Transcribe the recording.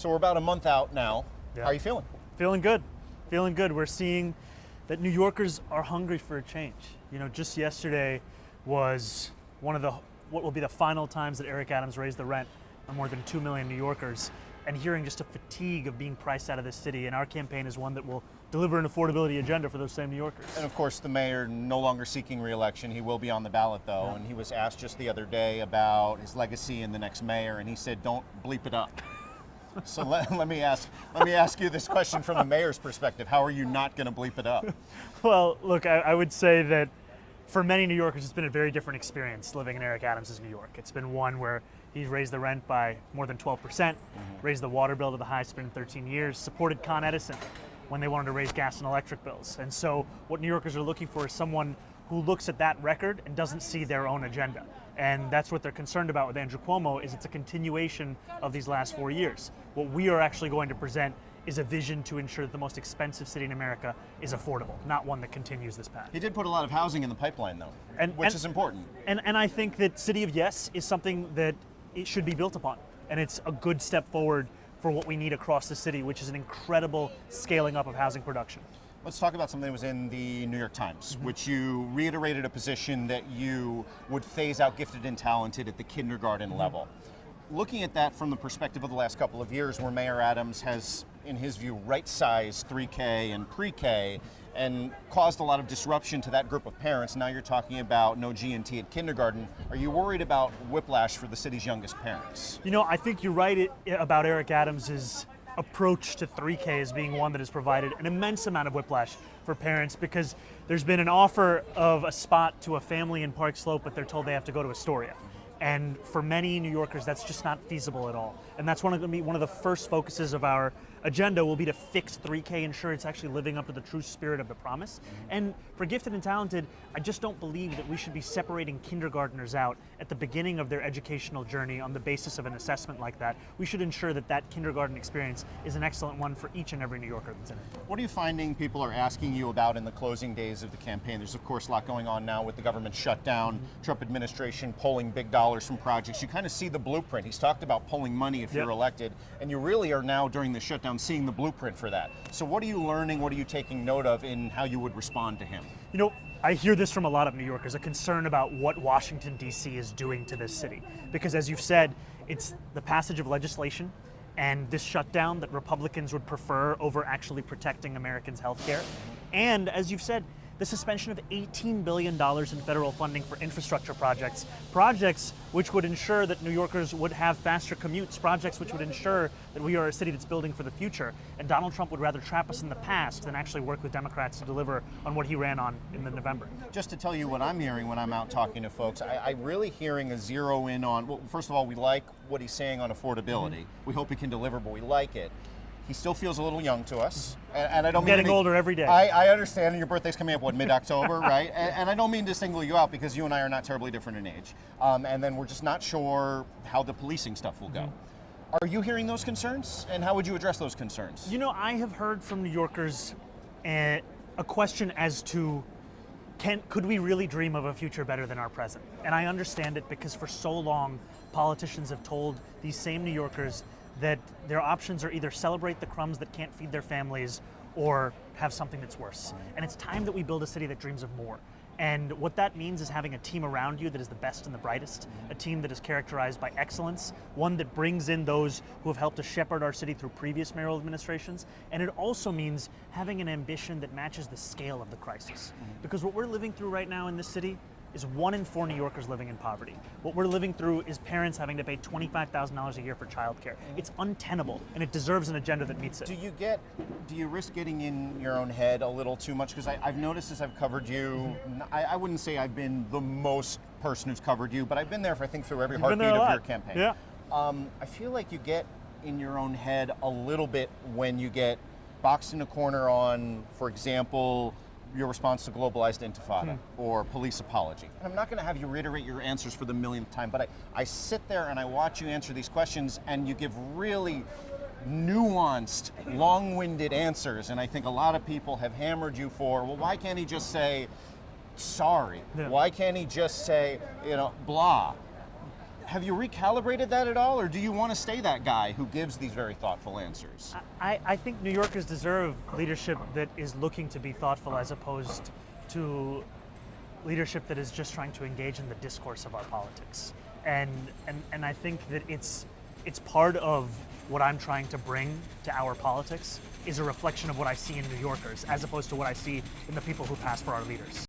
So we're about a month out now. Yeah. How are you feeling? Feeling good. Feeling good. We're seeing that New Yorkers are hungry for a change. You know, just yesterday was one of what will be the final times that Eric Adams raised the rent on more than 2 million New Yorkers, and hearing just a fatigue of being priced out of this city. And our campaign is one that will deliver an affordability agenda for those same New Yorkers. And of course, the mayor no longer seeking re-election. He will be on the ballot though, Yeah. and he was asked just the other day about his legacy in the next mayor, and he said, "Don't bleep it up." So let me ask you this question from the mayor's perspective. How are you not going to bleep it up? Well, look, I would say that for many New Yorkers, it's been a very different experience living in Eric Adams' New York. It's been one where he's raised the rent by more than 12%, raised the water bill to the highest it's been in 13 years, supported Con Edison when they wanted to raise gas and electric bills. And so what New Yorkers are looking for is someone who looks at that record and doesn't see their own agenda. And that's what they're concerned about with Andrew Cuomo, is it's a continuation of these last 4 years. What we are actually going to present is a vision to ensure that the most expensive city in America is affordable, not one that continues this path. He did put a lot of housing in the pipeline though, which is important. And I think that City of Yes is something that it should be built upon. And it's a good step forward for what we need across the city, which is an incredible scaling up of housing production. Let's talk about something that was in the New York Times, which you reiterated a position that you would phase out gifted and talented at the kindergarten level. Looking at that from the perspective of the last couple of years, where Mayor Adams has, in his view, right-sized 3K and pre-K and caused a lot of disruption to that group of parents. Now you're talking about no G&T at kindergarten. Are you worried about whiplash for the city's youngest parents? You know, I think you're right about Eric Adams's approach to 3K as being one that has provided an immense amount of whiplash for parents, because there's been an offer of a spot to a family in Park Slope, but they're told they have to go to Astoria. And for many New Yorkers, that's just not feasible at all. And that's going to be one of the first focuses of our agenda, will be to fix 3K, ensure it's actually living up to the true spirit of the promise. And for gifted and talented, I just don't believe that we should be separating kindergartners out at the beginning of their educational journey on the basis of an assessment like that. We should ensure that that kindergarten experience is an excellent one for each and every New Yorker that's in it. What are you finding people are asking you about in the closing days of the campaign? There's of course a lot going on now with the government shutdown, Trump administration pulling big dollars from projects. You kind of see the blueprint. He's talked about pulling money if you're elected, and you really are now during the shutdown seeing the blueprint for that. So what are you learning, what are you taking note of in how you would respond to him? You know, I hear this from a lot of New Yorkers, a concern about what Washington, D.C. is doing to this city. Because as you've said, it's the passage of legislation and this shutdown that Republicans would prefer over actually protecting Americans' health care. And as you've said, the suspension of $18 billion in federal funding for infrastructure projects which would ensure that New Yorkers would have faster commutes, projects which would ensure that we are a city that's building for the future. And Donald Trump would rather trap us in the past than actually work with Democrats to deliver on what he ran on in the November. Just to tell you what I'm hearing when I'm out talking to folks, I'm really hearing a zero in on, well, first of all, we like what he's saying on affordability. We hope he can deliver, but we like it. He still feels a little young to us, and I don't mean getting older every day. I understand, and your birthday's coming up, mid-October, right? And I don't mean to single you out, because you and I are not terribly different in age. And then we're just not sure how the policing stuff will go. Are you hearing those concerns, and how would you address those concerns? You know, I have heard from New Yorkers a question as to, could we really dream of a future better than our present? And I understand it, because for so long, politicians have told these same New Yorkers that their options are either celebrate the crumbs that can't feed their families or have something that's worse. And it's time that we build a city that dreams of more. And what that means is having a team around you that is the best and the brightest, a team that is characterized by excellence, one that brings in those who have helped to shepherd our city through previous mayoral administrations. And it also means having an ambition that matches the scale of the crisis. Because what we're living through right now in this city is 1 in 4 New Yorkers living in poverty. What we're living through is parents having to pay $25,000 a year for childcare. It's untenable, and it deserves an agenda that meets it. Do you risk getting in your own head a little too much? Because I've noticed as I've covered you, I wouldn't say I've been the most person who's covered you, but I've been there, I think, through every heartbeat of your campaign. Yeah. I feel like you get in your own head a little bit when you get boxed in a corner on, for example, your response to globalized intifada or police apology. And I'm not going to have you reiterate your answers for the millionth time, but I sit there and I watch you answer these questions, and you give really nuanced, long-winded answers, and I think a lot of people have hammered you for, well, why can't he just say sorry? Yeah. Why can't he just say, blah? Have you recalibrated that at all, or do you want to stay that guy who gives these very thoughtful answers? I think New Yorkers deserve leadership that is looking to be thoughtful as opposed to leadership that is just trying to engage in the discourse of our politics. And I think that it's part of what I'm trying to bring to our politics is a reflection of what I see in New Yorkers as opposed to what I see in the people who pass for our leaders.